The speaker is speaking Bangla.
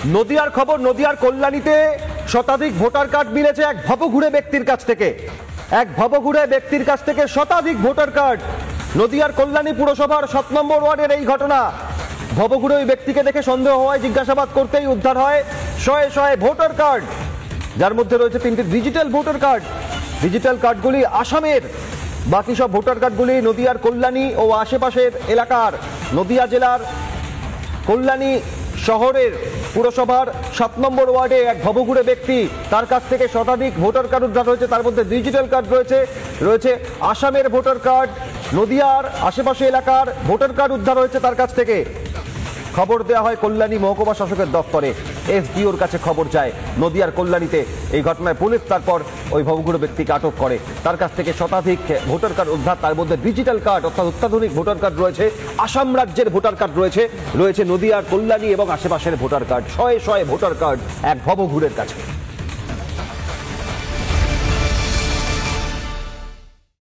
নদিয়ার খবর, নদিয়ার কল্যাণীতে শতাধিক ভোটার কার্ড মিলেছে এক ভবঘুরে ব্যক্তির কাছ থেকে। এক ভবঘুরে ব্যক্তির কাছ থেকে শতাধিক ভোটার কার্ড। নদিয়ার কল্যাণী পুরসভার 7 নম্বর ওয়ার্ডের এই ঘটনা। ভবঘুরে ওই ব্যক্তিকে দেখে সন্দেহ হয়, জিজ্ঞাসাবাদ করতেই উদ্ধার হয় শয়ে শয়ে ভোটার কার্ড, যার মধ্যে রয়েছে 3টি ডিজিটাল ভোটার কার্ড। ডিজিটাল কার্ডগুলি আসামের, বাকি সব ভোটার কার্ডগুলি নদিয়ার কল্যাণী ও আশেপাশের এলাকার। নদিয়া জেলার কল্যাণী শহরের পুরসভার 7 নম্বর ওয়ার্ডে এক ভবঘুরে ব্যক্তি, তার কাছ থেকে শতাধিক ভোটার কার্ড উদ্ধার হয়েছে। তার মধ্যে ডিজিটাল কার্ড রয়েছে আসামের ভোটার কার্ড, নদিয়ার আশেপাশে এলাকার ভোটার কার্ড উদ্ধার হয়েছে তার কাছ থেকে। খবর দেওয়া হয় কল্যাণী মহকুমা শাসকের দপ্তরে। এসডিওর কাছে খবর যায় নদিয়ার কল্যাণীতে এই ঘটনায় পুলিশ তারপর ওই ভবঘুরে ব্যক্তিকে আটক করে। তার কাছ থেকে শতাধিক ভোটার কার্ড উদ্ধার, তার মধ্যে ডিজিটাল কার্ড অর্থাৎ অত্যাধুনিক ভোটার কার্ড রয়েছে, আসাম রাজ্যের ভোটার কার্ড রয়েছে নদিয়ার কল্যাণী এবং আশেপাশের ভোটার কার্ড। শয়ে শয়ে ভোটার কার্ড এক ভবঘুরের কাছে।